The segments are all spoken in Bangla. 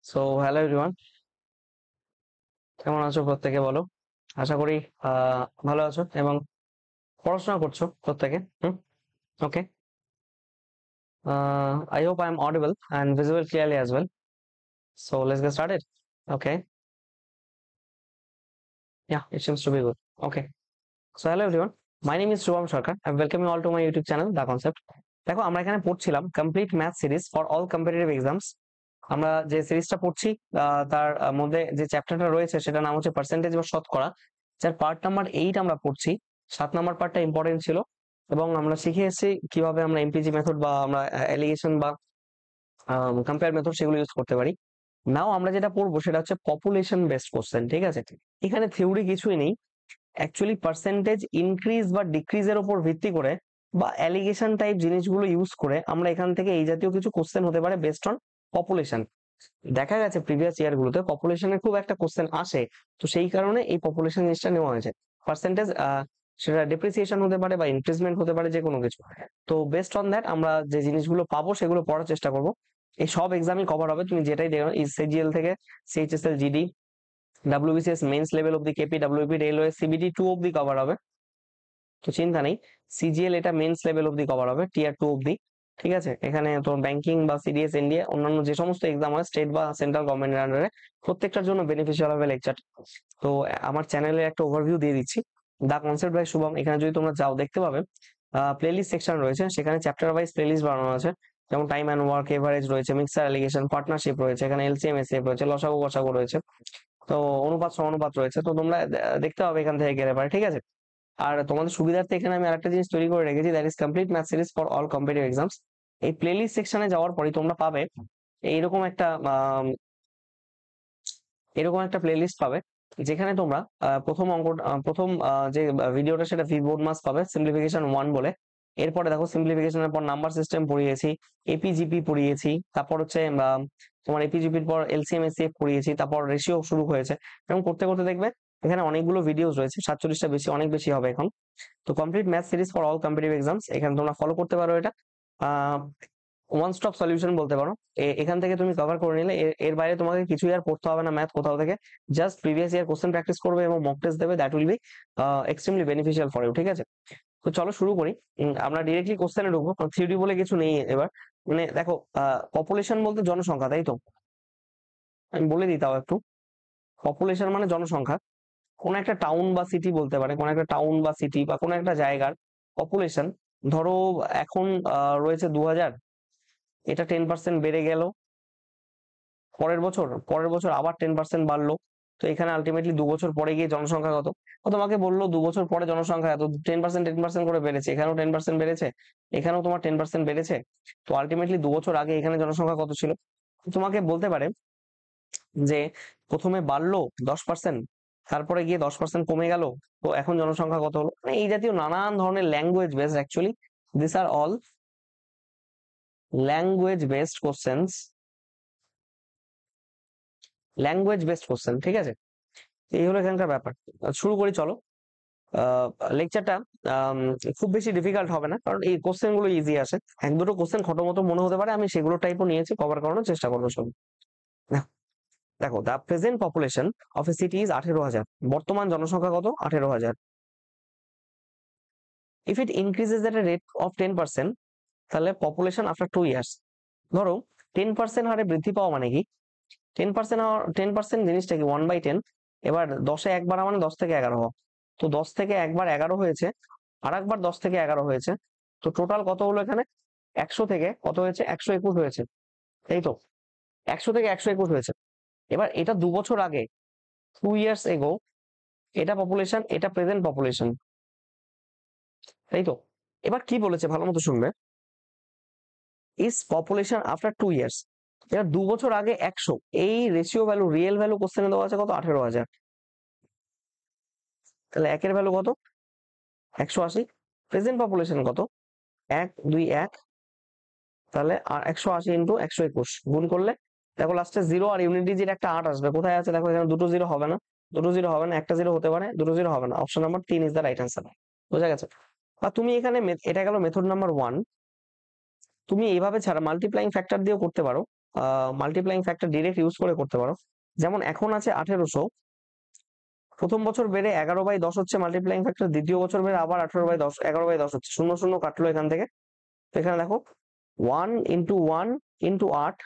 সো হ্যালো এভরিওয়ান, কেমন আছো প্রত্যেকে বলো। আশা করি ভালো আছো এবং পড়াশোনা করছো প্রত্যেকে। Okay, I hope I am audible and visible clearly as well. So let's get started. Okay, yeah, it seems to be good. Okay, so hello everyone, my name is Shubham Sarkar. I welcome you all to my YouTube channel The Concept. দেখো, আমরা এখানে পড়ছিলাম complete math series for all competitive exams. আমরা যে সিরিজটা পড়ছি তার মধ্যে যে চ্যাপ্টারটা রয়েছে সেটা নাম হচ্ছে পার্সেন্টেজ বা শতকরা, যার পার্ট নাম্বার 8 আমরা পড়ছি। 7 নম্বর পার্টটা ইম্পর্টেন্ট ছিল এবং আমরা শিখে এসেছি কিভাবে আমরা এমপিজি মেথড বা আমরা এলিগেশন বা কম্পেয়ার মেথড সেগুলো ইউজ করতে পারি। নাও আমরা যেটা পড়বো সেটা হচ্ছে পপুলেশন বেসড কোশ্চেন। ঠিক আছে, এখানে থিওরি কিছুই নেই। অ্যাকচুয়ালি পার্সেন্টেজ ইনক্রিজ বা ডিক্রিজের উপর ভিত্তি করে বা অ্যালিগেশন টাইপ জিনিসগুলো ইউজ করে আমরা এখান থেকে এই জাতীয় কিছু কোশ্চেন হতে পারে বেসড অন পপুলেশন। দেখা গেছে প্রিভিয়াস ইয়ার গুলোতে পপুলেশনের খুব একটা কোশ্চেন আসে, তো সেই কারণে এই পপুলেশন জিনিসটা নেওয়া হয়েছে। পার্সেন্টেজ সেটা ডেপ্রিসিয়েশন হতে পারে বা ইনক্রিজমেন্ট হতে পারে, যে কোনো কিছু। তো বেসড অন দ্যাট আমরা যে জিনিসগুলো পাবো সেগুলো পড়ার চেষ্টা করবো। এই সব এক্সামই কভার হবে, তুমি যেটাই দেখো, সিজিএল থেকে CHSL GD, WBCS men's level অব্দি, কেপি ডাব্লিউপি রেলওয়ে সিবিডি 2 অব্দি কভার হবে। তো চিন্তা নেই, সিজিএল এটা মেন্স লেভেল অব্দি কভার হবে, টিয়ার 2 অব্দি। ঠিক আছে, এখানে তোর ব্যাংকিং বা সিডিএস ইন্ডিয়া অন্যান্য যে সমস্ত এক্সাম হয় স্টেট বা সেন্ট্রাল গভর্নমেন্টের আন্ডারে, প্রত্যেকটার জন্য বেনিফিশিয়াল হবে লেকচার। তো আমার চ্যানেলে একটা ওভারভিউ দিয়ে দিচ্ছি, দা কনসেপ্ট বাই শুভম। এখানে যদি তোমরা যাও দেখতে পাবে প্লেলিস্ট সেকশন রয়েছে, সেখানে চ্যাপ্টার ওয়াইজ প্লেলিস্ট বানানো আছে। যেমন টাইম অ্যান্ড ওয়ার্ক, এভারেজ রয়েছে, মিক্সার এলিগেশন, পার্টনারশিপ রয়েছে, এখানে এলসিএম এসএফ রয়েছে, লসাগু গসাগু রয়েছে, তো অনুপাত সমানুপাত রয়েছে। তো তোমরা দেখতে পাবে এখান থেকে গেলে পারে। ঠিক আছে, আর তোমাদের সুবিধার্থে এখানে আমি আরেকটা জিনিস তৈরি করে রেখেছি, that is complete math series for all competitive exams. এই প্লেলিস্ট সেকশনে যাওয়ার পরে তোমরা পাবে এইরকম একটা এরকম একটা প্লেলিস্ট পাবে, যেখানে তোমরা প্রথম অঙ্ক, প্রথম যে ভিডিওটা সেটা ভি বোর্ড মাস পাবে, সিম্পলিফিকেশন 1 বলে। এরপরে দেখো সিম্পলিফিকেশনের পর নাম্বার সিস্টেম পড়িয়েছি, এপিজিপি পড়িয়েছি, তারপর হচ্ছে তোমার এপিজিপির পর এলসিএম এসিএফ পড়িয়েছি, তারপর রেশিও শুরু হয়েছে। এবং করতে করতে দেখবে এখানে অনেকগুলো ভিডিওস রয়েছে, 47টা বেশি, অনেক বেশি হবে এখন। তো complete math series for all competitive exams, এখানে তোমরা ফলো করতে পারো এটা। ওয়ান স্টপ সলিউশন বলতে পারো। এখান থেকে তুমি কভার করে নিলে এর বাইরে তোমাকে কিছুই আর পড়তে হবে না ম্যাথ কোথাও থেকে। Just previous year question practice করবে এবং মক টেস্ট দেবে, that will be extremely beneficial for you. ঠিক আছে, তো চলো শুরু করি। আমরা ডিরেক্টলি কোশ্চেনে ঢুকবো, থিওরি বলে কিছু নেই এবার। মানে দেখো, পপুলেশন বলতে জনসংখ্যা, তাই তো? আমি বলে দিই তাও একটু। পপুলেশন মানে জনসংখ্যা। কোন একটা টাউন বা সিটি বলতে পারে, কোন একটা টাউন বা সিটি বা কোন একটা জায়গার পপুলেশন, ধরো এখন রয়েছে 2000, এটা 10% বেড়ে গেল, পরের বছর আবার 10% বাড়লো। তো এখানে আলটিমেটলি 2 বছর পরে গিয়ে জনসংখ্যা কত? ও তোমাকে বললো 2 বছর পরে জনসংখ্যা এত, 10% করে বেড়েছে, এখানেও 10% বেড়েছে, এখানেও তোমার 10% বেড়েছে। তো আলটিমেটলি 2 বছর আগে এখানে জনসংখ্যা কত ছিল? তোমাকে বলতে পারে যে প্রথমে বাড়লো 10%, তারপরে গিয়ে 10% কমে গেল, তো এখন জনসংখ্যা কত হলো? মানে এই জাতীয় নানান ধরনের language based, actually this are all language based questions, language based question. ঠিক আছে, এই হলো এখানকার ব্যাপার। শুরু করি চলো। লেকচারটা খুব বেশি ডিফিকাল্ট হবে না, কারণ এই কোশ্চেন গুলো ইজি আসে। এক দুটো কোশ্চেন খটোমটো মনে হতে পারে, আমি সেগুলো টাইপও নিয়েছি, কভার করানোর চেষ্টা করবো সব। দেখো, দেখো, the present population of a city is 18,000। বর্তমান জনসংখ্যা কত? 18,000। If it increases at a rate of 10%, তাহলে পপুলেশন আফটার 2 ইয়ার্স। ধরো 10% হারে বৃদ্ধি পাওয়া মানে কি? 10%, 10% জিনিসটা কি? 1/10। এবার 10-এ একবার মানে 10 থেকে 11 হওয়া। তো 10 থেকে একবার 11 হয়েছে, আর একবার 10 থেকে 11 হয়েছে, তো টোটাল কত হলো এখানে? 100 থেকে কত হয়েছে? 121 হয়েছে, তাই তো? 100 থেকে 121 হয়েছে। এবার এটা 2 বছর আগে, 2 ইয়ার্স এগো, এটা পপুলেশন, এটা প্রেজেন্ট পপুলেশন, তাই তো? এবার কি বলেছে ভালো মতো শুনবে, ইজ পপুলেশন আফটার 2 ইয়ার্স। এবার 2 বছর আগে 100, এই রেশিও ভ্যালু, রিয়েল ভ্যালু কোশ্চেনে দেওয়া আছে কত? 18,000। তাহলে একের ভ্যালু কত? 180। প্রেজেন্ট পপুলেশন কত? 1, 2, 1, তাহলে আর 180 ইন্টু 121 গুণ করলে দেখো লাস্টে জিরো আর ইউনিট ডিজিট একটা 8 আসবে। কোথায় আছে দেখো, এখানে দুটো জিরো হবে না, দুটো জিরো হবে না, একটা জিরো হতে পারে, দুটো জিরো হবে না। Option number 3 is the right answer. বোঝা গেছে? আর তুমি এখানে এটা গেল মেথড নাম্বার 1। তুমি এইভাবে ছাড়া মাল্টিপ্লাইং ফ্যাক্টর দিয়েও করতে পারো, মাল্টিপ্লাইং ফ্যাক্টর ডিরেক্ট ইউজ করে করতে পারো। যেমন এখন আছে 1800, প্রথম বছর বেড়ে 11/10 হচ্ছে মাল্টিপ্লাইং ফ্যাক্টর, দ্বিতীয় বছর বেড়ে আবার 18/10, 11/10 হচ্ছে, শূন্য শূন্য কাটলো এখান থেকে। তো এখানে দেখো 1 × 1 × 8,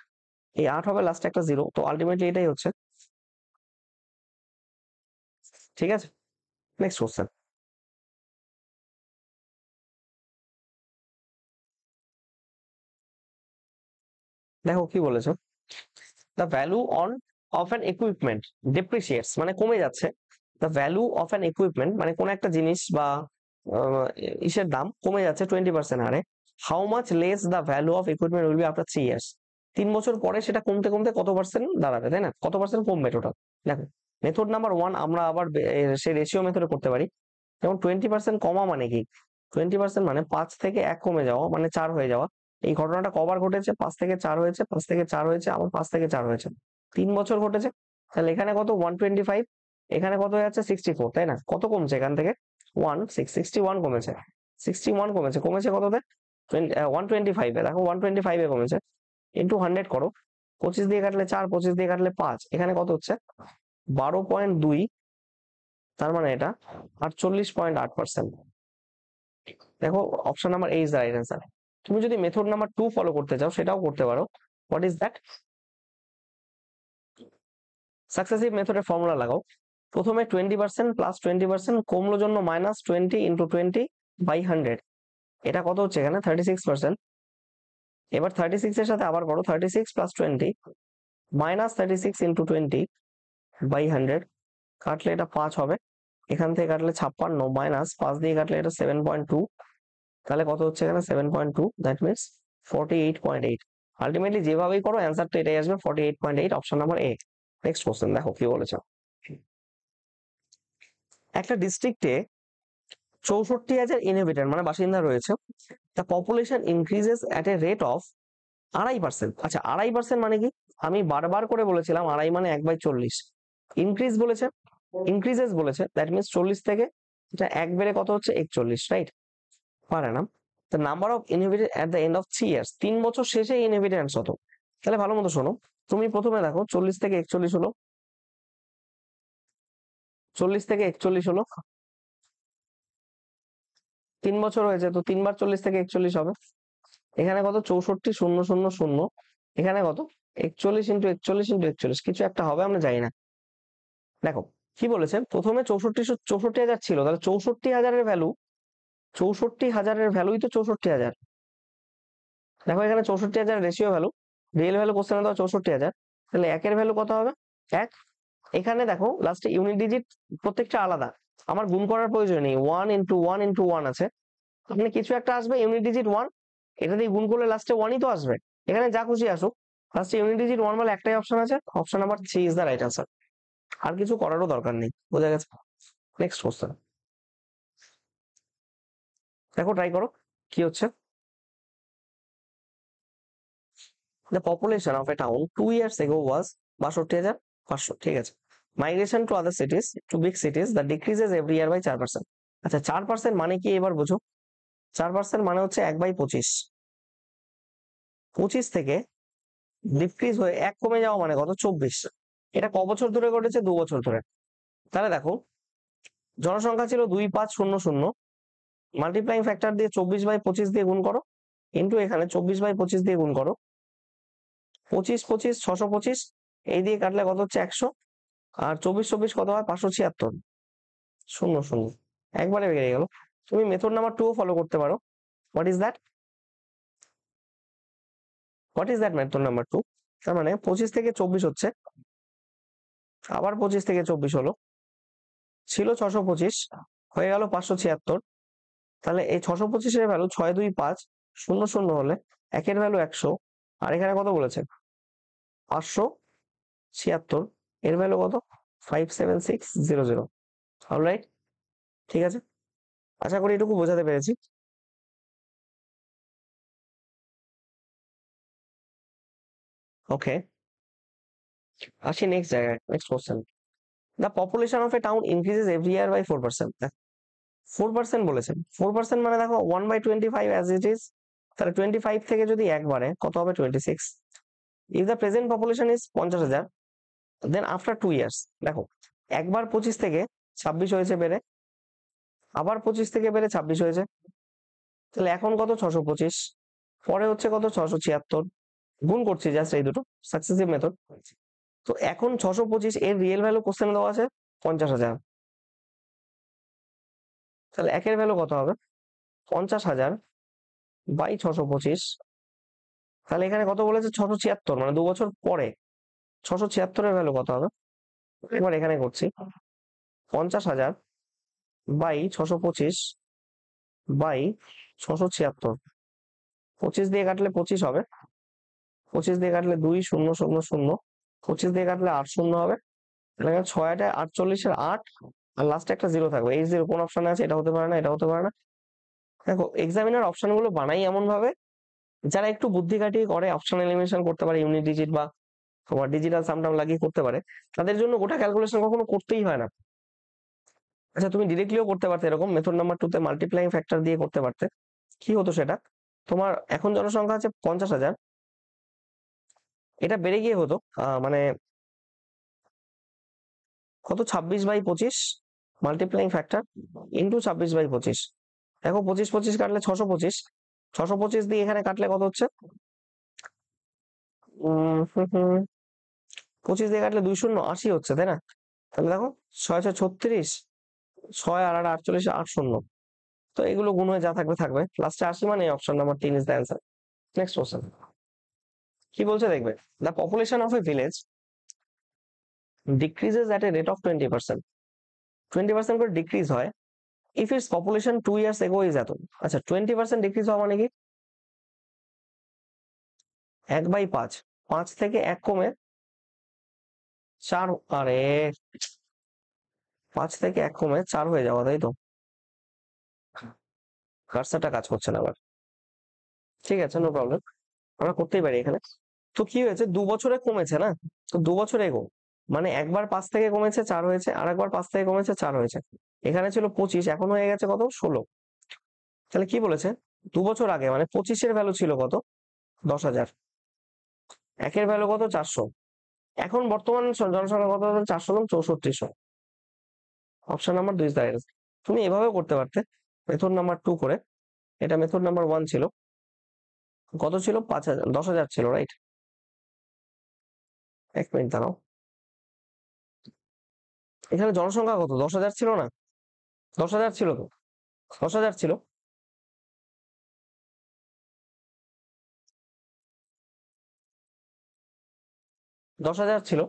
এই 8 হবে লাস্টে একটা 0, তো আলটিমেটলি এটাই হচ্ছে। ঠিক আছে, নেক্সট কোশ্চেন। দেখো কি বলেছো, the value on of an equipment depreciates, মানে কমে যাচ্ছে। The value of an equipment মানে কোন একটা জিনিস বা ইসের দাম কমে যাচ্ছে 20% হারে। How much less the value of equipment will be after 3 years, 3 বছর পরে সেটা কমতে কমতে কত পার্সেন্ট দাঁড়াবে, তাই না? কত পার্সেন্ট কমবে টোটাল। দেখো মেথড নাম্বার 1 আমরা আবার সেই রেশিও মেথডে করতে পারি। যেমন 20% কমা মানে কি, 20% মানে 5 থেকে 1 কমে যাওয়া, মানে 4 হয়ে যাওয়া। এই ঘটনাটা কবার ঘটেছে, 5 থেকে 4 হয়েছে, 5 থেকে 4 হয়েছে, আবার 5 থেকে 4 হয়েছে, 3 বছর ঘটেছে। তাহলে এখানে কত 125, এখানে কত হয়ে যাচ্ছে 64, তাই না? কত কমছে এখান থেকে 61 কমেছে, 61 কমেছে, কমেছে কততে 125 এ। দেখো 125 এ কমেছে, ইন্টু 100 করো, 25 দিয়ে কাটলে 4, 25 দিয়ে কাটলে 5, এখানে কত হচ্ছে 12.2, তার মানে এটা 48.8%। দেখো option number A is the right answer. তুমি যদি মেথড নাম্বার 2 ফলো করতে চাও সেটাও করতে পারো। What is that? সাকসেসিভ মেথডের ফর্মুলা লাগাও। প্রথমে 20% প্লাস 20% কমলোর জন্য -20 × 20/100, এটা কত হচ্ছে এখানে 36%। এবার 36 এর সাথে আবার করো 36 + 20 -36 × 20/100, কাটলে এটা 5 হবে, এখান থেকে কাটলে 56, মাইনাস 5 দিয়ে কাটলে এটা 7.2, তাহলে কত হচ্ছে এখানে 7.2, দ্যাট মিনস 48.8। আলটিমেটলি যেভাবেই করো অ্যান্সারটা এটাই আসবে, 48.8, অপশন নাম্বার এ। নেক্সট কোশ্চেন দেখো কি বলেছে। একটা ডিস্ট্রিক্টে 64,000 ইনহেবিটেন্ট মানে বাসিন্দা রয়েছে। The population increases at a rate of 2.5%। আচ্ছা 2.5% মানে কি, আমি বারবার করে বলেছিলাম 2.5 মানে 1/40। ইনক্রিজ বলেছে, ইনক্রিজেস বলেছে, দ্যাট মিনস 40 থেকে এটা 1 বেড়ে কত হচ্ছে 41, রাইট? পারে না। The number of inhabitant at the end of 3 years, 3 বছর শেষে ইনহেবিটেন্টস কত। তাহলে ভালো মতো শোনো, তুমি প্রথমে দেখো 40 থেকে 41 হলো, 40 থেকে 41 হলো, 3 বছর হয়েছে, তো 3 বার 40 থেকে 41 হবে। এখানে কত 64,000, এখানে কত 41 × 41 × 41, কিছু একটা হবে, আমরা জানি না। দেখো কি বলেছে, প্রথমে 64,000 ছিল, তাহলে 64,000-এর ভ্যালু, 64,000-এর ভ্যালুই তো 64,000। দেখো এখানে 64,000 রেশিও ভ্যালু, রিয়েল ভ্যালু কোশ্চেনে দাও 64,000, তাহলে 1-এর ভ্যালু কত হবে 1। এখানে দেখো লাস্টে ইউনিট ডিজিট প্রত্যেকটা আলাদা, আমার গুণ করার প্রয়োজন নেই, 1 × 1 × 1 আছে, আপনি কিছু একটা আসবে ইউনিট ডিজিট 1, এটা দিয়ে গুণ করলে লাস্টে 1ই তো আসবে। এখানে যা খুশি আসুক, লাস্টে ইউনিট ডিজিট 1 বলে একটাই অপশন আছে, option number 3 is the right answer. আর কিছু করারও দরকার নেই, বোঝা গেছে? নেক্সট কোশ্চেন দেখো, ট্রাই করো কি হচ্ছে। The population of a town 2 years ago was 62,500, ঠিক আছে। Migration to other cities, to big cities, the decreases every year by 4%। আচ্ছা 4% মানে কি এবার বোঝো, 4% মানে হচ্ছে 1/25, 25 থেকে ডিক্রিজ হয়ে 1 কমে যাওয়া মানে কত 24। এটা ক বছর ধরে ঘটেছে, 2 বছর ধরে। তাহলে দেখো জনসংখ্যা ছিল 2500, মাল্টিপ্লাইং ফ্যাক্টর দিয়ে 24/25 দিয়ে গুণ করো, ইন্টু এখানে 24/25 দিয়ে গুণ করো, 25 25 625, এই দিয়ে কাটলে কত হচ্ছে 100, আর 24 24 কত হয় 576, 0 0 একবারে বেরিয়ে গেল। তুমি মেথড নাম্বার 2 ফলো করতে পারো। What is that, what is that method number 2? তার মানে 25 থেকে 24 হচ্ছে, আবার 25 থেকে 24 হলো, ছিল 625, হয়ে গেল 576। তাহলে এই 625-এর ভ্যালু 6 2 5 0 0 হলে 1-এর ভ্যালু 100, আর এখানে কত বলেছে 576, এর ভ্যালু কত 57600। অলরাইট, ঠিক আছে, আশা করি এটুকু বোঝাতে পেরেছি। ওকে, আসি নেক্সট জায়গায়, next question. The population of a town increases every year by 4%। 4% বলেছেন, 4% মানে দেখো 1/25 অ্যাজ ইট ইজ, তাহলে 25 থেকে যদি 1 বাড়ে কত হবে 26, if the present population is 50,000, then after 2 years, দেখো একবার 25 থেকে 26 হয়েছে বেড়ে, আবার 25 থেকে বেড়ে 26 হয়েছে, তাহলে এখন কত? 625, পরে হচ্ছে কত? 676, গুণ করছি জাস্ট এই দুটো, সাকসেসিভ মেথড। তো এখন 625 এর রিয়েল ভ্যালু কোশ্চেনে দেওয়া আছে 50,000, তাহলে একের ভ্যালু কত হবে? 50,000 বাই 625, তাহলে এখানে কত বলেছে? 676, মানে 2 বছর পরে 676 এর ভ্যালু কত হবে? এবার এখানে করছি 50,000 বাই 625 বাই 676, 25 দিয়ে কাটলে 25 হবে, 25 দিয়ে কাটলে 2 0 0 0, 25 দিয়ে কাটলে 8 শূন্য হবে, তাহলে 6 48 এর 8, আর লাস্টে একটা জিরো থাকবে। এই জিরো কোন অপশনে আছে? এটা হতে পারে না, এটা হতে পারে না। দেখো এক্সামিনার অপশন গুলো বানাই এমন ভাবে, যারা একটু বুদ্ধি কাটিয়ে করে, অপশন এলিমিনেশন করতে পারে, ইউনিট ডিজিট বা তোমার ডিজিটাল সামটাম লাগিয়ে করতে পারে, তাদের জন্য গোটা ক্যালকুলেশন কখনো করতেই হয় না। আচ্ছা তুমি ডিরেক্টলিও করতে পারতে, এরকম মেথড নাম্বার 2 তে মাল্টিপ্লাইং ফ্যাক্টর দিয়ে করতে পারতে। কি হতো সেটা? তোমার এখন জনসংখ্যা আছে 50,000, এটা বেড়ে গিয়ে হতো মানে কত? 26/25 মাল্টিপ্লাইং ফ্যাক্টর ইন্টু 26/25। দেখো 25 25 কাটলে 625, 625 দিয়ে এখানে কাটলে কত হচ্ছে? 25 দিয়ে কাটলে 2 শূন্য 80 হচ্ছে, তাই না? তাহলে দেখো 6 6 36, 6 আর 8 48, 8 শূন্য। তো এগুলো গুণ হয়ে যা থাকবে থাকবে, লাস্টে 80, মানে option number 3 is the answer. Next question কি বলছে দেখবে, the population of a village decreases at a rate of 20%, 20% করে ডিক্রিজ হয় if it's population 2 years ago is এত। আচ্ছা 20% ডিক্রিজ হওয়া মানে কি? 1/5, 5 থেকে 1 কমে 4, আরে 5 থেকে 1 কমে 4 হয়ে যাওয়া, তাই তো? কার্সারটা কাজ করছে না আবার, ঠিক আছে নো প্রবলেম, আমরা করতেই পারি এখানে। তো কি হয়েছে? 2 বছরে কমেছে না, তো 2 বছরে এগো, মানে একবার 5 থেকে কমেছে 4 হয়েছে, আর একবার 5 থেকে কমেছে 4 হয়েছে। এখানে ছিল 25, এখন হয়ে গেছে কত? 16। তাহলে কি বলেছে? 2 বছর আগে মানে 25 এর ভ্যালু ছিল কত? 10,000, একের ভ্যালু কত? 400, এখন বর্তমান জনসংখ্যা কত? 400 কম 6400, option number 2 is the right. তুমি এভাবেও করতে পারতে মেথড নাম্বার 2 করে, এটা মেথড নাম্বার 1 ছিল, কত ছিল? 5,000, 10,000 ছিল, রাইট? এক মিনিট দাঁড়াও, এখানে জনসংখ্যা কত? 10,000 ছিল না? 10,000 ছিল তো, 10,000 ছিল, 10,000 ছিল।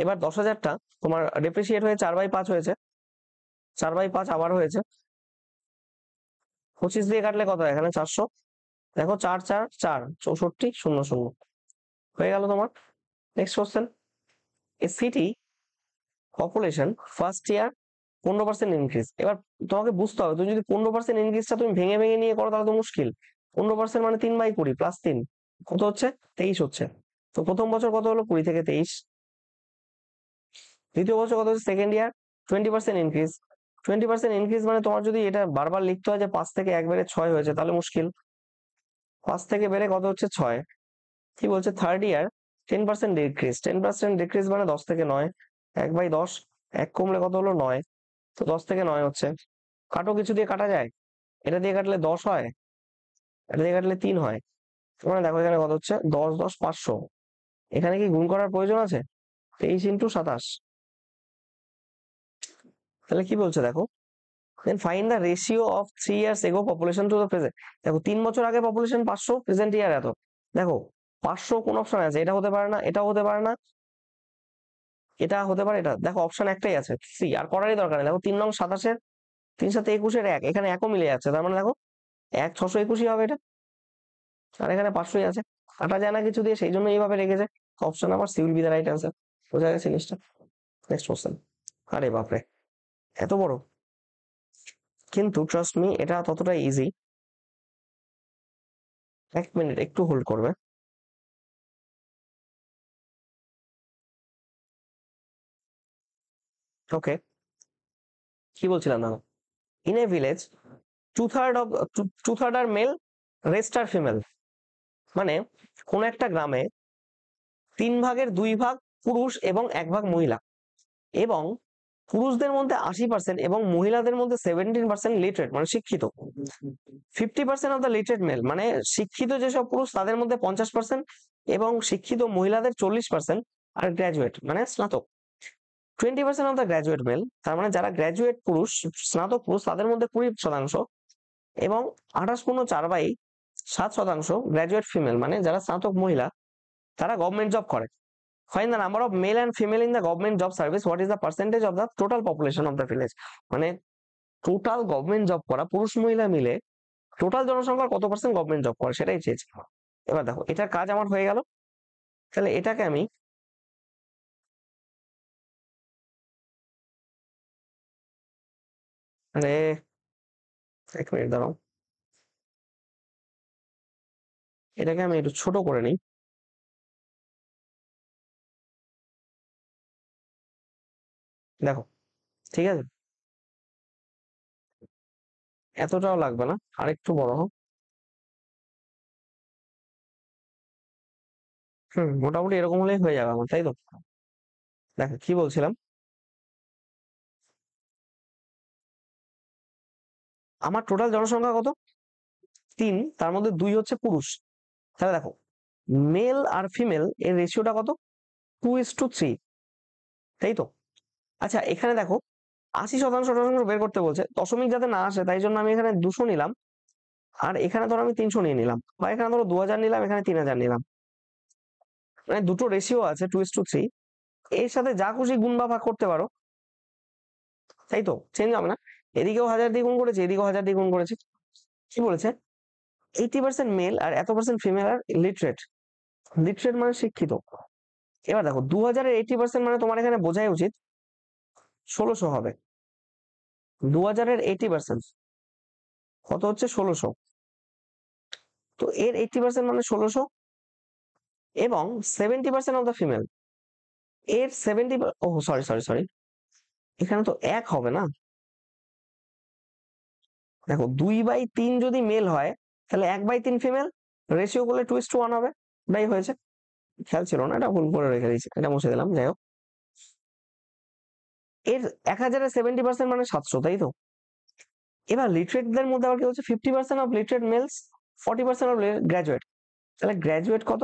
এবার 10,000টা তোমার ডেপ্রিসিয়েট হয়ে 4/5 হয়েছে, 4/5 আবার হয়েছে, 25 দিয়ে কাটলে কত? এখানে 400, দেখো 4 4 4 64 0 0 হয়ে গেল তোমার। Next question, a city population first year 15% increase. এবার তোমাকে বুঝতে হবে, তুমি যদি 15% ইনক্রিজটা তুমি ভেঙে ভেঙে নিয়ে করো তাহলে তো মুশকিল। 15% মানে 3/20 প্লাস 3 কত হচ্ছে? 23 হচ্ছে। তো প্রথম বছর কত হলো? 20 থেকে 23। দ্বিতীয় বছর কত হচ্ছে? সেকেন্ড ইয়ার 20% ইনক্রিজ, 20% ইনক্রিজ মানে তোমার যদি এটা বারবার লিখতে হয় যে 5 থেকে 1 বেড়ে 6 হয়েছে, তাহলে মুশকিল। 5 থেকে বেড়ে কত হচ্ছে? 6। কি বলছে? থার্ড ইয়ার 10% ডিক্রিজ, 10% ডিক্রিজ মানে 10 থেকে 9, 1/10, 1 কমলে কত হলো? 9, তো 10 থেকে 9 হচ্ছে। কাটো, কিছু দিয়ে কাটা যায়? এটা দিয়ে কাটলে 10 হয়, এটা দিয়ে কাটলে 3 হয়, মানে দেখো এখানে কত হচ্ছে? 10 10 500। এখানে কি গুণ করার প্রয়োজন আছে? 23 ইন্টু 27। তাহলে কি বলছে দেখো, then find the ratio of 3 years ago population to the present. দেখো 3 বছর আগে পপুলেশন 500, প্রেজেন্ট ইয়ার এত। দেখো 500 কোন অপশন আছে? এটা হতে পারে না, এটাও হতে পারে না, এটা হতে পারে, এটা দেখো অপশন একটাই আছে, সি, আর করারই দরকার নেই। দেখো 3 নং 27-এর 3 সাথে 21-এর 1, এখানে 1ও মিলে যাচ্ছে, তার মানে দেখো 1 621 হবে এটা, আর এখানে 500ই আছে, কাটা যায় না কিছু দিয়ে, সেই জন্য এইভাবে রেখেছে। Option number C will be the right answer. বোঝা গেছে জিনিসটা? নেক্সট কোশ্চেন, আরে বাপরে এত বড়, কিন্তু ট্রাস্ট মি এটা ততটা ইজি। এক মিনিট একটু হোল্ড করবে। ওকে, কি বলছিলাম না, in a village 2/3 are male, rest are female. মানে কোন একটা গ্রামে 3/2 পুরুষ এবং 1 মহিলা, এবং পুরুষদের মধ্যে 80% এবং মহিলাদের মধ্যে 17% লিটারেট মানে শিক্ষিত। 50% অফ দ্য লিটারেট মেল মানে শিক্ষিত যেসব পুরুষ তাদের মধ্যে 50% এবং শিক্ষিত মহিলাদের 40% আর গ্র্যাজুয়েট মানে স্নাতক 20% অফ দ্য গ্র্যাজুয়েট মেল, তার মানে যারা গ্র্যাজুয়েট পুরুষ স্নাতক পুরুষ তাদের মধ্যে 20% এবং 28.4/7% গ্র্যাজুয়েট ফিমেল মানে যারা স্নাতক মহিলা তারা গভর্নমেন্ট জব করে। Find the number of male and female in the government job service. What is the percentage of the total population of the village? মানে টোটাল গভর্নমেন্ট জব করা পুরুষ মহিলা মিলে টোটাল জনসংখ্যার কত পার্সেন্ট গভর্নমেন্ট জব করে সেটাই চেয়েছি। এবার দেখো এটার কাজ আমার হয়ে গেল, তাহলে এটাকে আমি মানে 1 মিনিট দাঁড়াও, এটাকে আমি একটু ছোট করে নিই। দেখো ঠিক আছে, এতটাও লাগবে না, আরেকটু বড় হোক। মোটামুটি এরকম হলেই হয়ে যাবে আমার, তাই তো? দেখো কি বলছিলাম, আমার টোটাল জনসংখ্যা কত? 3, তার মধ্যে 2 হচ্ছে পুরুষ। তাহলে দেখো মেল আর ফিমেল এর রেশিওটা কত? 2:3, তাই তো? আচ্ছা এখানে দেখো 80% বের করতে বলছে, দশমিক যাতে না আসে তাই জন্য আমি এখানে 200 নিলাম, আর এখানে ধরো আমি 300 নিয়ে নিলাম, বা এখানে ধরো 2000 নিলাম, এখানে 3000 নিলাম। মানে দুটো রেশিও আছে 2:3, এর সাথে যা খুশি গুণ বা ভাগ করতে পারো, তাই তো? চেঞ্জ হবে না, এদিকেও 1000 দিয়ে গুণ করেছি, এদিকেও 1000 দিয়ে গুণ করেছি। কি বলেছে? 80% মেল আর এত পার্সেন্ট ফিমেল আর লিটারেট। লিটারেট মানে শিক্ষিত। এবার দেখো 2000-এর 80% মানে তোমার এখানে বোঝাই উচিত 1600 হবে। 2000-এর 80% কত হচ্ছে? 1600। তো এর 80% মানে 1600, এবং 70% অফ দ্য ফিমেল এর 70, ও সরি সরি সরি, এখানে তো 1 হবে না। দেখো 2/3 যদি মেল হয় তাহলে 1/3 ফিমেল, রেশিও করলে 2:1 হবে, এটাই হয়েছে। খেয়াল ছিল না, এটা ভুল করে রেখে দিয়েছি, এটা মুছে দিলাম। যাই হোক, এর 1000-এর 70% মানে 700, তাই তো? এবার লিটারেটদের মধ্যে আবার কি হচ্ছে? 50% অফ লিটারেট মেলস, 40% অফ গ্র্যাজুয়েট। তাহলে গ্র্যাজুয়েট কত?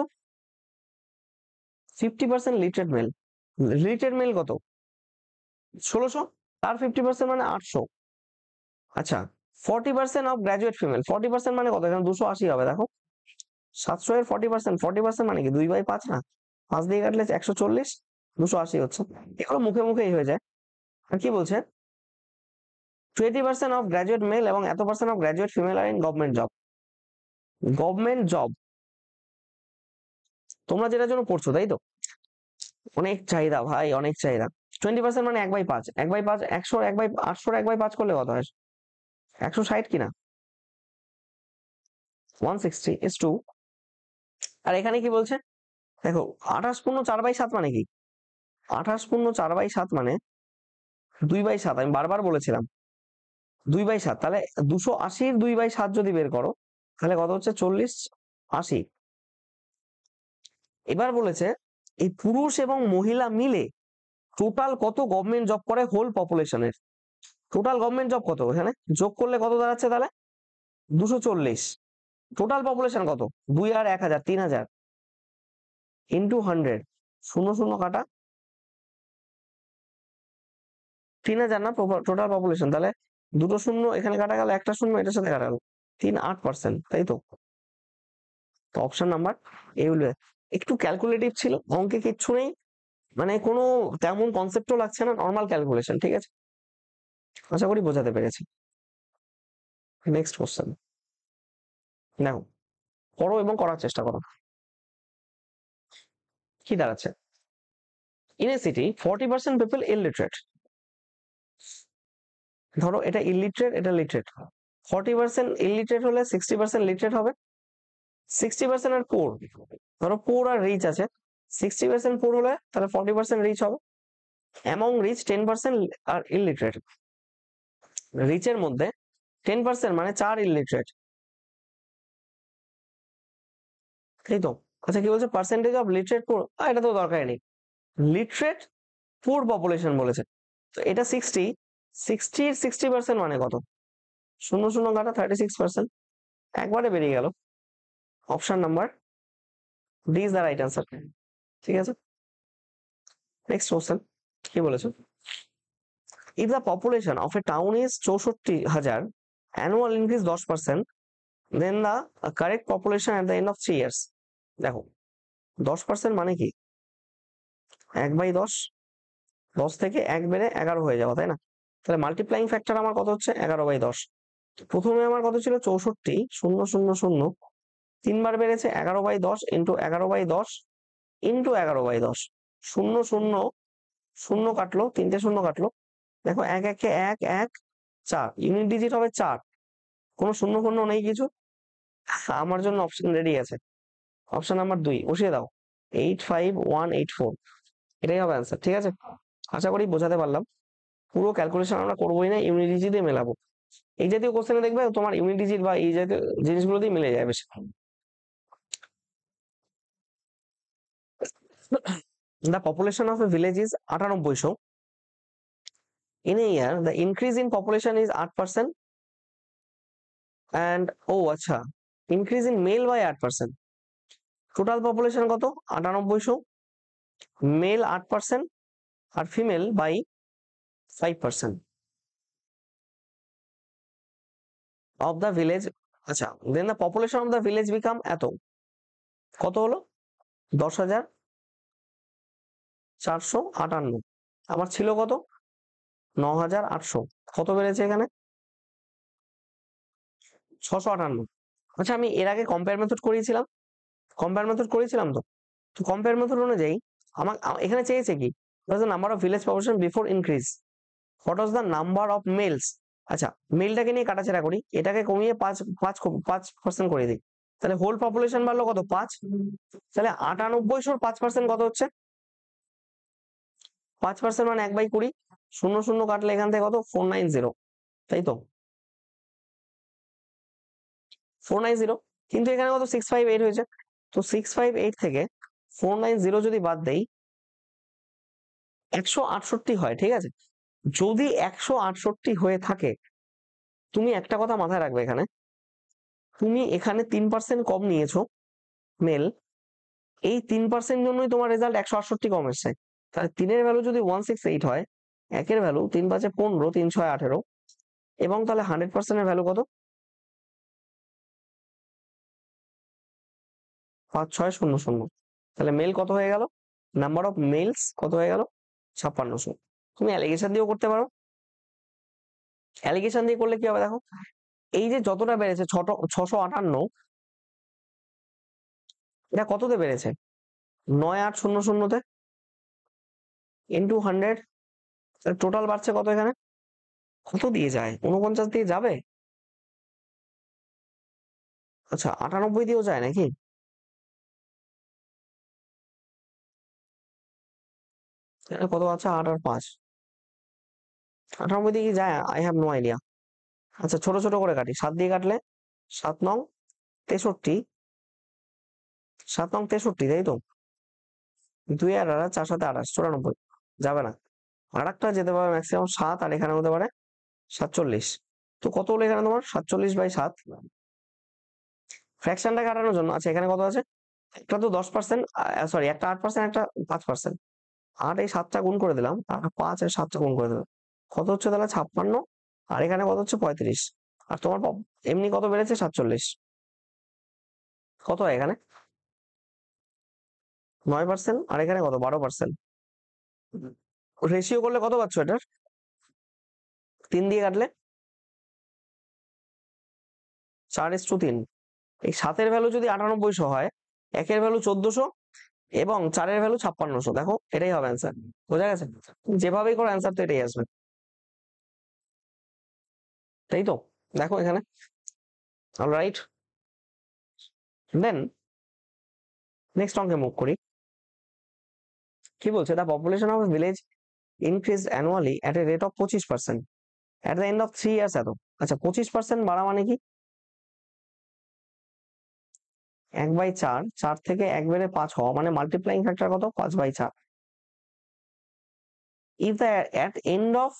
50% লিটারেট মেল। লিটারেট মেল কত? 1600, তার 50% মানে 800। আচ্ছা 40% অফ গ্র্যাজুয়েট ফিমেল, 40% মানে কত? এখানে 280 হবে। দেখো 700 এর 40%, 40% মানে কি 2/5 না? 5 দিয়ে কাটলে 140, 280 হচ্ছে। এগুলো মুখে মুখেই হয়ে যায়। আর কি বলছে? 20% অফ গ্র্যাজুয়েট মেল এবং এত percent of graduate female are in government job. Government job তোমরা যেটার জন্য পড়ছো, তাই তো? অনেক চাহিদা ভাই, অনেক চাহিদা। 20% মানে 1/5, 1/5 100, 800 1/5 করলে কত হয়? 160 কিনা? 160 is 2। আর এখানে কি বলছে দেখো, 28.4/7 মানে কি? 28.4/7 মানে 2/7। আমি বারবার বলেছিলাম 2/7, তাহলে 280-র 2/7 যদি বের করো তাহলে কত হচ্ছে? 40, 80। এবার বলেছে এই পুরুষ এবং মহিলা মিলে টোটাল কত গভর্নমেন্ট জব করে হোল পপুলেশনের। টোটাল গভর্নমেন্ট জব কত? এখানে যোগ করলে কত দাঁড়াচ্ছে তাহলে? 240। টোটাল পপুলেশন কত? 2 আর 1000, 3000 ইন্টু 100, 0 0 কাটা, 3000 না টোটাল পপুলেশন। তাহলে দুটো শূন্য এখানে কাটা গেল, একটা শূন্য এটার সাথে কাটা গেল, 3.8%, তাই তো? অপশন নাম্বার এগুলো একটু ক্যালকুলেটিভ ছিল, অঙ্কে কিচ্ছু নেই, মানে কোনো তেমন কনসেপ্টও লাগছে না, নর্মাল ক্যালকুলেশন। ঠিক আছে, আশা করি বোঝাতে পেরেছি। নেক্সট কোশ্চেন দেখো, করো এবং করার চেষ্টা করো। কি দাঁড়াচ্ছে? In a city 40% people illiterate. ধরো এটা ইলিটারেট, এটা লিটারেট। 40% ইলিটারেট হলে 60% লিটারেট হবে। 60% আর পোর, ধরো পোর আর রিচ আছে, 60% পোর হলে তাহলে 40% রিচ হবে। অ্যামং রিচ 10% আর ইলিটারেট। রিচের মধ্যে 10% মানে 4 ইলিটারেট, তাই তো? আচ্ছা কি বলছে, পার্সেন্টেজ অফ লিটারেট পুর, এটা তো দরকারই নেই, লিটারেট পুর পপুলেশন বলেছে। তো এটা 60, 60% মানে কত? শূন্য শূন্য কাটা 36%, একবারে বেরিয়ে গেল। Option number D is the right answer. ঠিক আছে, নেক্সট কোশ্চেন কি বলেছে, if the population of a town is 64,000, annual increase 10%, then the correct population at the end of 3 years। দেখো 10% মানে কি, 1/10, 10 থেকে 1 বেড়ে 11 হয়ে যাওয়া, তাই না? তাহলে মাল্টিপ্লাইং ফ্যাক্টর আমার কত হচ্ছে, 11/10। প্রথমে আমার কত ছিল 64, 000, 3বার বেড়েছে 11/10 ইন্টু 11/10 ইন্টু 11/10, 0 0 শূন্য কাটলো, 3টে শূন্য কাটলো, দেখো 1 1 1 1 4, ইউনিট ডিজিট হবে 4, কোনো শূন্য শূন্য নেই কিছু। আমার জন্য অপশন রেডি আছে, অপশন নাম্বার 2 বসিয়ে দাও, 85184, এটাই হবে অ্যান্সার। ঠিক আছে, আশা করি বোঝাতে পারলাম। পুরো ক্যালকুলেশন আমরা করবোই না, ইউনিট ডিজিট দিয়ে মেলাবো। এই জাতীয় কোশ্চেনে দেখবে তোমার ইউনিট ডিজিট বা এই জাতীয় জিনিসগুলো দিয়ে মিলে যায় বেশি। The population of a village is 9800. In a year, the increase in population is 8%, and আচ্ছা, increase in male by 8%. Total population কত, 9800, মেল 8% আর female by 5% of the village। আচ্ছা, then the population of the village become এত, কত হলো, 10,458। আমার ছিল কত, 9,800, কত বেড়েছে এখানে, 658। আচ্ছা, আমি এর আগে কম্পেয়ার মেথড করিয়েছিলাম, তো কম্পেয়ার মেথড অনুযায়ী আমার এখানে চেয়েছে কি, what was the number of village population before increase, what was the number of males। আচ্ছা, মেলটাকে নিয়ে কাটাছেড়া করি, এটাকে কমিয়ে 5% করে দিই, তাহলে হোল পপুলেশন বাড়লো কত, 5। তাহলে 9800 5% কত হচ্ছে, 5% মানে 1/20, 0 কাটলে এখান থেকে কত, 490, তাই তো 490। কিন্তু এখানে কত, 658 হয়েছে, তো 658 থেকে 490 যদি বাদ দেই 168 হয়। ঠিক আছে, যদি 168 হয়ে থাকে, তুমি একটা কথা মাথায় রাখবে, এখানে তুমি এখানে 3% কম নিয়েছো মেল, এই 3% জন্যই তোমার রেজাল্ট 168 কম এসছে। তাহলে 3-এর ভ্যালু যদি 168 হয়, 1-এর ভ্যালু 3×5 = 15, 3×6 = 18, এবং তাহলে 100%-এর ভ্যালু কত, 5600। তাহলে মেল কত হয়ে গেল, নাম্বার অফ মেলস কত হয়ে গেল, 5600। তুমি অ্যালিগেশন দিয়েও করতে পারো, অ্যালিগেশন দিয়ে করলে কি হবে দেখো, এই যে যতটা বেড়েছে 658, এটা কততে বেড়েছে, 9800-তে ইন্টু 100, টোটাল বাড়ছে কত, এখানে কত দিয়ে যায়, 49 দিয়ে যাবে। আচ্ছা, 98 দিয়েও যায় নাকি, কত আছে, 8 আর 5, 98 দিয়ে কি যায়, আই হ্যাভ নো আইডিয়া। আচ্ছা, ছোট ছোট করে কাটি, 7 দিয়ে কাটলে 7 নং 63, 7 নং 63, তাই তো, 2 আর 8, 4 7 28, 94, যাবে না। আর একটা যেতে পারে ম্যাক্সিমাম 7, আর এখানে হতে পারে 47। তো কত হলো এখানে তোমার, 47/7, ফ্র্যাকশনটা কাটানোর জন্য। আচ্ছা, এখানে কত আছে, একটা তো 10%, সরি, একটা 8%, একটা 5%, 8 এই 7টা গুণ করে দিলাম, আর 5 আর 7টা গুণ করে দিলাম, কত হচ্ছে তাহলে 56, আর এখানে কত হচ্ছে 35, আর তোমার এমনি কত বেড়েছে 47, কত হয় এখানে 9%, আর এখানে কত 12%। রেশিও করলে কত পাচ্ছ এটার, 3 দিয়ে কাটলে 4:3। এই 7-এর ভ্যালু যদি 9800 হয়, 1-এর ভ্যালু 1400 এবং 4-এর ভ্যালু 5600, দেখো এটাই হবে অ্যান্সার। বোঝা গেছে, যেভাবেই করো অ্যান্সার তো এটাই আসবে, তাই তো, দেখো এখানে। অলরাইট, দেন নেক্সট অঙ্কে মুভ করি। কি বলছে, the population of village increase annually at a rate of 25% at the end of 3 years এত। আচ্ছা, 25% বাড়া মানে কি, 1/4, 4 থেকে 1 বেড়ে 5 হওয়া মানে মাল্টিপ্লাইং ফ্যাক্টর কত? 5/4। If the at end of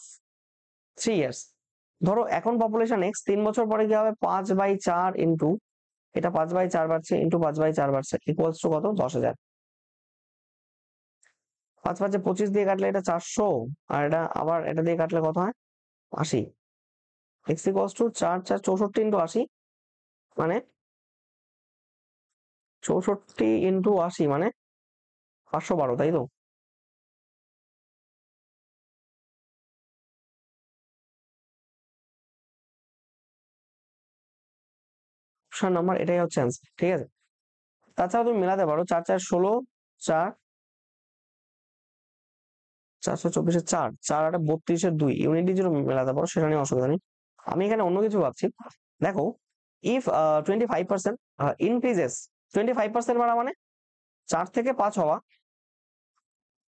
3 years, ধরো এখন পপুলেশন এক্স, 3 বছর পরে কি হবে? 5/4 ইন্টু এটা 5/4 বাড়ছে ইন্টু 5/4 বাড়ছে ইকুয়ালস টু কত? 10,000। 5 5 25 দিয়ে কাটলে এটা 400, আর এটা আবার এটা দিয়ে কাটলে কত হয়? 80। এক্স ইকুয়ালস টু 4 4 64 ইন্টু 80 মানে 64 ইন্টু 80 মানে 512, তাই তো? অপশন নাম্বার এটাই হচ্ছে অ্যান্সার, ঠিক আছে? তাছাড়া তুমি মেলাতে পারো 4 4 16, 4 424 4 4 8 32 2 ইউনিট ডিজিট মেলাতে পারো, সেটা নিয়ে অসুবিধা নেই। আমি এখানে অন্য কিছু ভাবছি। দেখো, ইফ 25% ইনক্রিজেস, 25% বাড়া মানে 4 থেকে 5 হওয়া,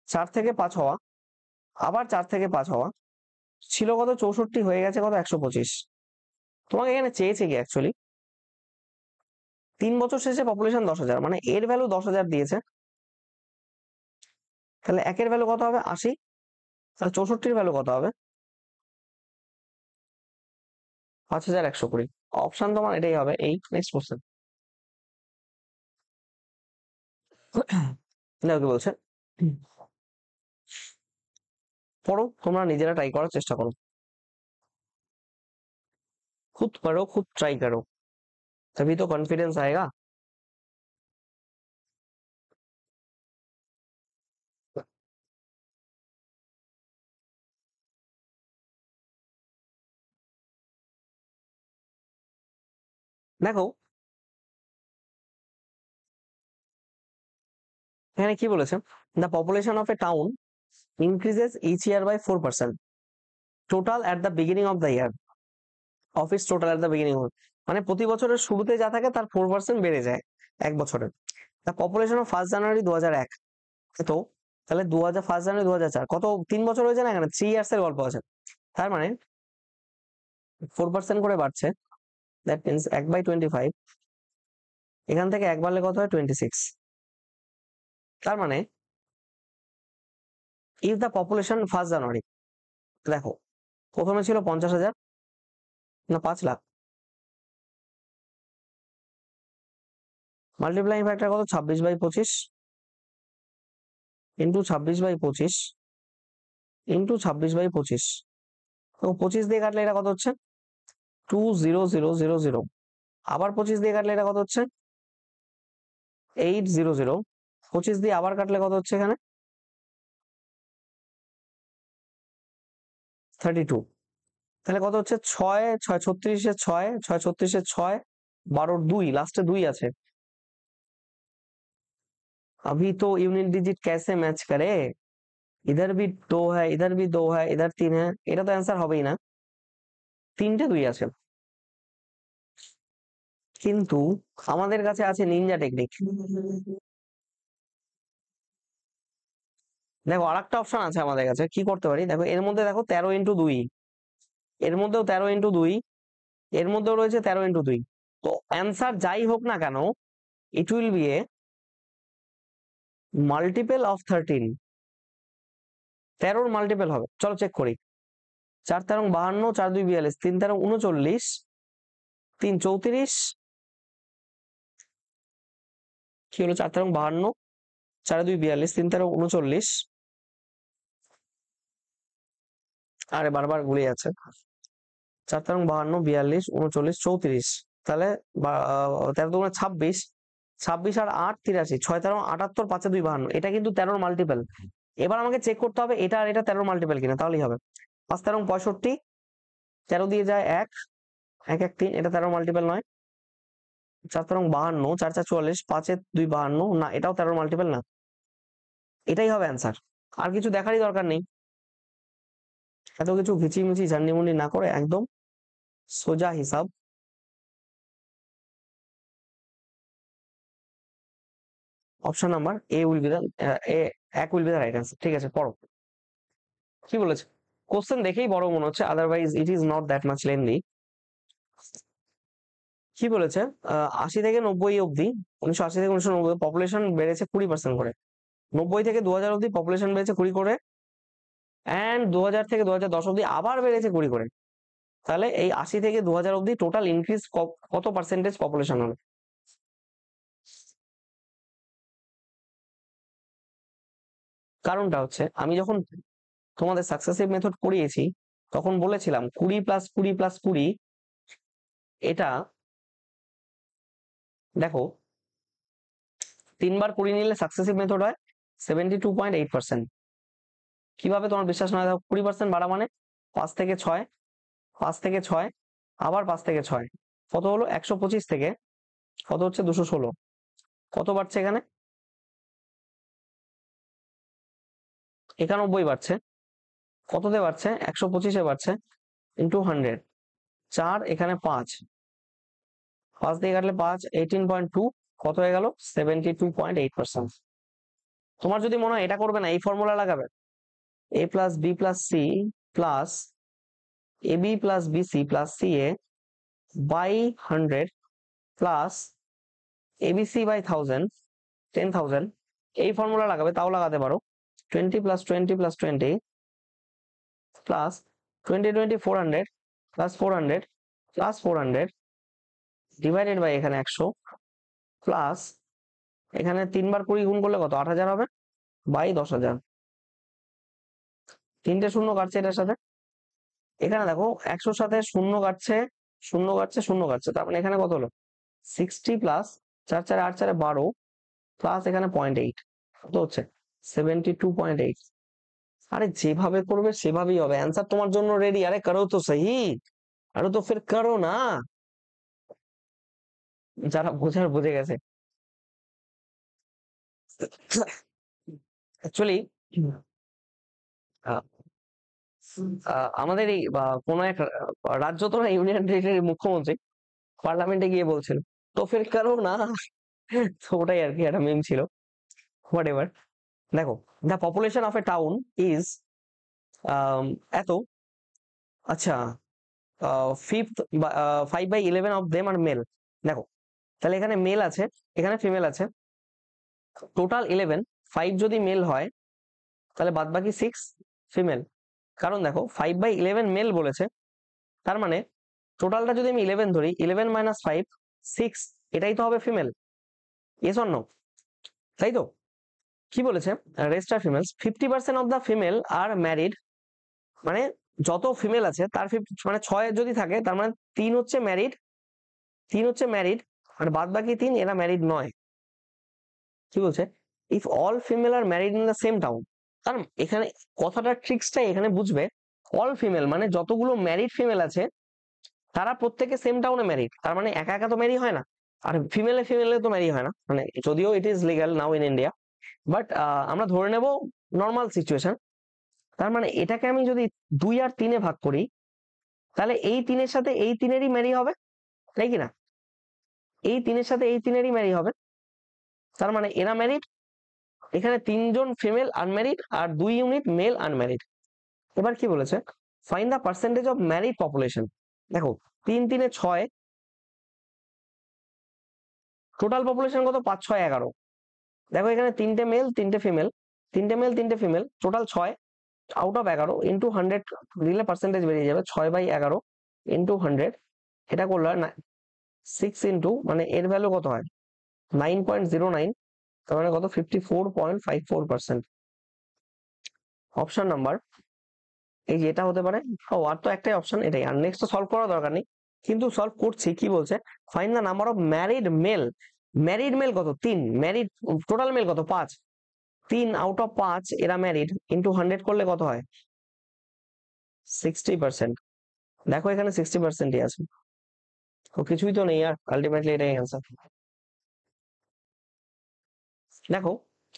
4 থেকে 5 হওয়া, আবার 4 থেকে 5 হওয়া, ছিল কত? 64, হয়ে গেছে কত? 125। তোমাকে এখানে চেয়েছে কি অ্যাকচুয়ালি 3 বছর শেষে পপুলেশন 10,000, মানে এর ভ্যালু 10,000 দিয়েছে, তাহলে একের ভ্যালু কত হবে? 80। তাহলে 64-র ভ্যালু কত হবে? 5,120। অপশন তোমার এটাই হবে। এই নেক্সট কোশ্চেন দেখো কি বলছে, পড়ো, তোমরা নিজেরা ট্রাই করার চেষ্টা করো, खुद पढ़ो खुद ट्राई करो, तभी तो कॉन्फिडेंस आएगा। দেখো এখানে কি বলেছে, the population of a town increases each year by 4%, total at the beginning of the year, office total at the beginning, মানে প্রতি বছরের শুরুতে যা থাকে তার 4% বেড়ে যায় এক বছরে। দ্য পপুলেশন অফ 1 জানুয়ারি 2001, তো তাহলে 1 জানুয়ারি 2004 কত? 3 বছর হয়েছে না, এখানে 3 ইয়ার্স এর গল্প আছে, তার মানে 4% করে বাড়ছে, দ্যাট মিনস 1/25, এখান থেকে 1 বাড়লে কত হয়? 26। তার মানে ইফ দ্য পপুলেশন 1 জানুয়ারি, দেখো প্রথমে ছিল 50,000 না 5 লাখ, মাল্টিপ্লাইং ফ্যাক্টর কত? 26/25 ইন্টু 26/25 ইন্টু 26/25, তো 25 দিয়ে কাটলে এটা কত হচ্ছে? 20000, আবার 25 দিয়ে কাটলে এটা কত হচ্ছে? 800, 25 দিয়ে আবার কাটলে কত হচ্ছে এখানে? 32। তাহলে কত হচ্ছে? 6 6 36 6 6 36 6 12 2, লাস্টে 2 আছে। अभी तो यूनिट डिजिट कैसे मैच करे, इधर भी 2 है, इधर भी 2 है, इधर 3 है, এটা তো অ্যান্সার হবেই না, 3টে 2 আছে। কিন্তু আমাদের কাছে আছে নিনজা টেকনিক। দেখো আরেকটা অপশন আছে আমাদের কাছে, কি করতে পারি দেখো, এর মধ্যে দেখো 13 × 2, এর মধ্যেও 13 × 2, এর মধ্যেও রয়েছে 13 × 2, তো অ্যান্সার যাই হোক না কেন it will be a multiple of 13, 13-র মাল্টিপল হবে। চলো চেক করি, 4 13 52, 4 2 42, 3 13 39, 3 34, কি হলো? 4 13 52, 4 2 42, 3 13 39, আরে বারবার ঘুরে যাচ্ছে, 4 13 52 42 39 34, তাহলে 13 2 26, 26 আর 8 83, 6 13 78, 5 2 52, এটা কিন্তু 13-র মাল্টিপল। এবার আমাকে চেক করতে হবে এটা আর এটা 13-র মাল্টিপল কিনা, তাহলেই হবে। 5 13 65, 13 দিয়ে যায় 1 1 1 3, এটা 13-র মাল্টিপল নয়। 4 13 52, 4 4 44, 5 2 52, না এটাও 13-র মাল্টিপল না, এটাই হবে অ্যান্সার। আর কিছু দেখারই দরকার নেই, এত কিছু ঘিচিমিচি ঝান্ডিমুন্ডি না করে একদম সোজা হিসাব। Option number A will be the এক will be the right answer. ঠিক আছে, পড়ো কি বলেছে। কোশ্চেন দেখেই বড় মনে হচ্ছে, otherwise it is not that much lengthy. কি বলেছে 80 থেকে 90 অব্দি, 1980 থেকে 1990 পপুলেশন বেড়েছে 20% করে, 90 থেকে 2000 অব্দি পপুলেশন বেড়েছে 20 করে, অ্যান্ড 2000 থেকে 2010 অব্দি আবার বেড়েছে 20 করে। তাহলে এই 80 থেকে 2000 অব্দি টোটাল ইনক্রিজ কত পার্সেন্টেজ পপুলেশন হবে? কারণটা হচ্ছে আমি যখন তোমাদের সাকসেসিভ মেথড পড়িয়েছি তখন বলেছিলাম 20 প্লাস 20 প্লাস 20, এটা দেখো 3 বার 20 নিলে সাকসেসিভ মেথড হয় 72.8%। কিভাবে তোমার বিশ্বাস না হয়? 20% বাড়া মানে 5 থেকে 6, 5 থেকে 6, আবার 5 থেকে 6, কত হলো? 125 থেকে কত হচ্ছে? 216। কত বাড়ছে এখানে? 91 বাড়ছে। কততে বাড়ছে? 125-এ বাড়ছে, ইন্টু 100, 4, এখানে 5, 5 দিয়ে কাটলে 5, 18.2, কত হয়ে গেল? 72.8%। তোমার যদি মনে হয় এটা করবে না, এই ফর্মুলা লাগাবে, a plus B plus C plus A B plus BC plus C A by 100 plus ABC by 1000, এই ফর্মুলা লাগাবে, তাও লাগাতে পারো। 20 plus 20 plus 20 plus 20 20 400 plus 400 plus 400 divided by এখানে 100 প্লাস এখানে 3 বার 20 গুণ করলে কত? 8000 হবে, বাই 10,000। তিনটে শূন্য কাটছে এটার সাথে, এখানে দেখো 100-র সাথে শূন্য কাটছে, শূন্য কাটছে, শূন্য কাটছে, তার মানে এখানে কত হলো? 60 প্লাস 4 4 8 4 12 প্লাস এখানে 0.8, কত হচ্ছে? 72.8। আরে যেভাবে করবে সেভাবেই হবে, অ্যান্সার তোমার জন্য রেডি। আরে করো তো সহি, আরে তো ফির করো না। যারা বোঝার বুঝে গেছে। অ্যাকচুয়ালি আমাদের এই কোন এক রাজ্য, তো না, ইউনিয়ন টেরিটরির মুখ্যমন্ত্রী পার্লামেন্টে গিয়ে বলছিল তো ফির করো না। তো ওটাই আর কি একটা মিম ছিল, হোয়াট এভার। দেখো, the population of a town is এত, আচ্ছা, 5/11 অফ দেম আর মেল। দেখো, তাহলে এখানে মেল আছে, এখানে ফিমেল আছে, টোটাল 11, 5 যদি মেল হয় তাহলে বাদ বাকি 6 ফিমেল। কারণ দেখো 5/11 মেল বলেছে, তার মানে টোটালটা যদি আমি 11 ধরি, 11 মাইনাস 5, 6, এটাই তো হবে ফিমেল। Yes or no? তাই তো? কি বলেছে? Rest are females, 50% of the female are married, মানে যত ফিমেল আছে তার 50, মানে 6 যদি থাকে তার মানে 3 হচ্ছে ম্যারিড, 3 হচ্ছে ম্যারিড, আর বাদ বাকি 3 এরা ম্যারিড নয়। কি বলছে? If all female are married in the same town, কারণ এখানে কথাটার ট্রিক্সটাই এখানে বুঝবে। অল ফিমেল মানে যতগুলো ম্যারিড ফিমেল আছে তারা প্রত্যেকে সেম টাউনে ম্যারিড, তার মানে একা একা তো ম্যারি হয় না, আর ফিমেলে ফিমেলে তো ম্যারি হয় না, মানে যদিও it is legal now in India, but আমরা ধরে নেব নর্মাল সিচুয়েশন। তার মানে এটাকে আমি যদি 2 আর 3-এ ভাগ করি, তাহলে এই 3-এর সাথে এই 3-এরই ম্যারি হবে, তাই কি না? এই 3-এর সাথে এই 3-এরই ম্যারি হবে, তার মানে এরা ম্যারিড। এখানে 3 জন ফিমেল আনম্যারিড আর 2 ইউনিট মেল আনম্যারিড। এবার কি বলেছে? Find the percentage of married population. দেখো 3 3-এ 6, টোটাল পপুলেশন কত? 5 6 11। দেখো এখানে 3টে মেল 3টে ফিমেল, 3টে মেল 3টে female, total 6 out of 11 into 100 দিলে পার্সেন্টেজ বেরিয়ে যাবে, 6/11 ইন্টু 100, এটা করলে 6 ইন্টু, মানে এর ভ্যালু কত হয়? 9.09, তার মানে কত? 54.54%। অপশন নাম্বার, এই যে এটা হতে পারে। ও, আর তো একটাই অপশন, এটাই, আর নেক্সট তো সলভ করার দরকার নেই, কিন্তু সলভ করছি। কি বলছে? Find the number of married male. Married male কত? 3। ম্যারিড টোটাল মেল কত? 5। 3 আউট অফ 5 এরা ম্যারিড, ইন্টু 100 করলে কত হয়? 60%। দেখো এখানে 60%ই আছে, তো কিছুই তো নেই, আর আলটিমেটলি এটাই অ্যান্সার। দেখো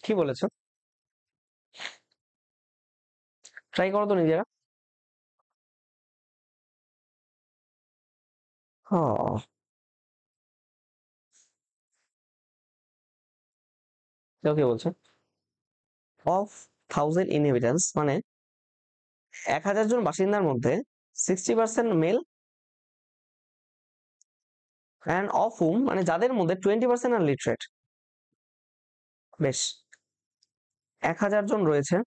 কি বলেছে, ট্রাই করো তো নিজেরা। হ্যাঁ, দেখো কি বলছে? অফ 1000 ইনহেবিটেন্স, মানে 1000 জন বাসিন্দার মধ্যে 60% মেল, অ্যান্ড অফ হুম মানে যাদের মধ্যে 20% আর লিটারেট। বেশ, 1000 জন রয়েছে,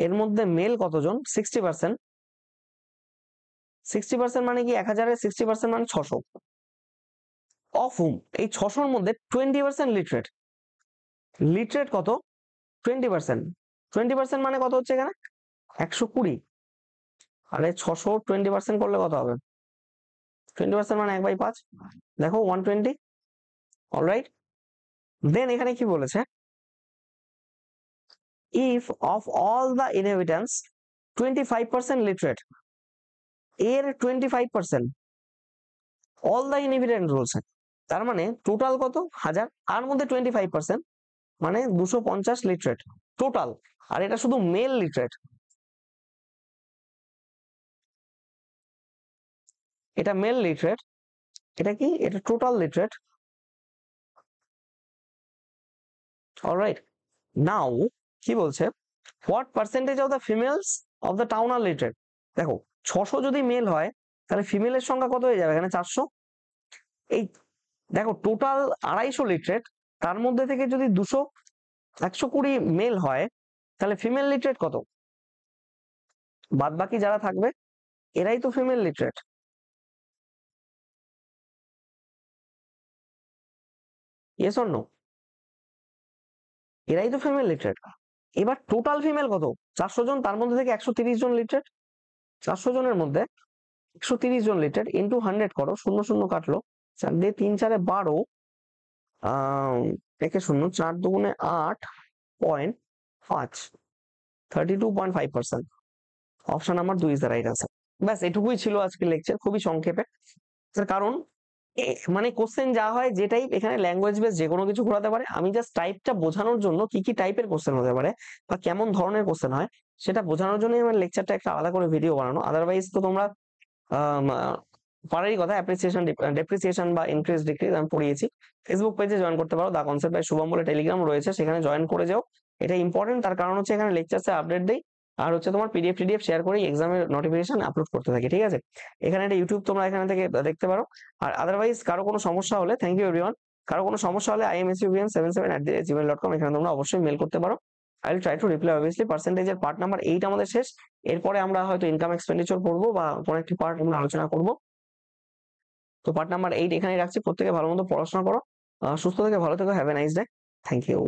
এর মধ্যে মেল কতজন? 60%। 60% মানে কি? 1000-এর 60% মানে 600। অফ হুম এই 600-র মধ্যে 20% লিটারেট। লিটারেট কত? 20%। 20% মানে কত হচ্ছে এখানে? 120। আরে 600 20% করলে কত হবে? 20% মানে 1/5। দেখো 120। অলরাইট, দেন এখানে কি বলেছে? If of all the ইনহেবিটেন্টস 25% literate, এর 25% অল দ্য ইনহেবিটেন্ট বলছে, তার মানে টোটাল কত? 1000, আর মধ্যে 25% মানে 250 লিটারেট টোটাল। আর এটা শুধু মেল লিটারেট, এটা মেল লিটারেট। এটা কি? এটা টোটাল লিটারেট। অলরাইট, নাও কি বলছে? What percentage of the females of the town are literate. দেখো 600 যদি মেল হয় তাহলে ফিমেলের সংখ্যা কত হয়ে যাবে এখানে? 400। এই দেখো টোটাল 250 লিটারেট, তার মধ্যে থেকে যদি 120 মেল হয় তাহলে ফিমেল লিটারেট কত? বাদ বাকি যারা থাকবে এরাই তো female literate. Yes or no? এরাই তো ফিমেল লিটারেট। এবার টোটাল ফিমেল কত? 400 জন, তার মধ্যে থেকে 130 জন লিটারেট। 400 জনের মধ্যে 130 জন লিটারেট ইন্টু 100 করো, শূন্য শূন্য কাটলো, 4 দিয়ে 3 4 12, একে শূন্য, 4 দুগুণে 8.5, 32.5%। Option number 2 is the right answer. ব্যাস এটুকুই ছিল আজকের লেকচার, খুবই সংক্ষেপে। তার কারণ মানে কোশ্চেন যা হয় যে টাইপ, এখানে ল্যাঙ্গুয়েজ বেস যে কোনো কিছু ঘোরাতে পারে। আমি জাস্ট টাইপটা বোঝানোর জন্য কি কি টাইপের কোশ্চেন হতে পারে বা কেমন ধরনের কোশ্চেন হয় সেটা বোঝানোর জন্যই আমার লেকচারটা একটা আলাদা করে ভিডিও বানানো। আদারওয়াইজ তো তোমরা পারারই কথা, অ্যাপ্রিসিয়েশন ডেপ্রিসিয়েশন বা ইনক্রিজ ডিক্রিজ আমি পড়িয়েছি। ফেসবুক পেজে জয়েন করতে পারো, দা কনসেপ্ট বাই শুভম বলে টেলিগ্রাম রয়েছে, সেখানে জয়েন করে যাও। এটা ইম্পর্টেন্ট, তার কারণ হচ্ছে এখানে লেকচারসে আপডেট দেই, আর হচ্ছে তোমার পিডিএফ শেয়ার করে এক্সামের নোটিফিকেশন আপলোড করতে থাকি, ঠিক আছে? এখানে একটা ইউটিউব তোমরা এখানে থেকে দেখতে পারো। আর আদারওয়াইজ কারো কোনো সমস্যা হলে, থ্যাংক ইউ এভরিওয়ান, কারো কোনো সমস্যা হলে imsubian77@gmail.com এখানে তোমরা অবশ্যই মেল করতে পারো। I will try to reply. Obviously পার্সেন্টেজের পার্ট নাম্বার 8 আমাদের শেষ, এরপরে আমরা হয়তো ইনকাম এক্সপেন্ডিচার করবো বা কোনো একটি পার্ট আমরা আলোচনা করবো। তো পার্ট নাম্বার 8 এখানেই রাখছি। প্রত্যেকে ভালো মতো পড়াশোনা করো, সুস্থ থেকে ভালো থেকো। Have a nice day. Thank you.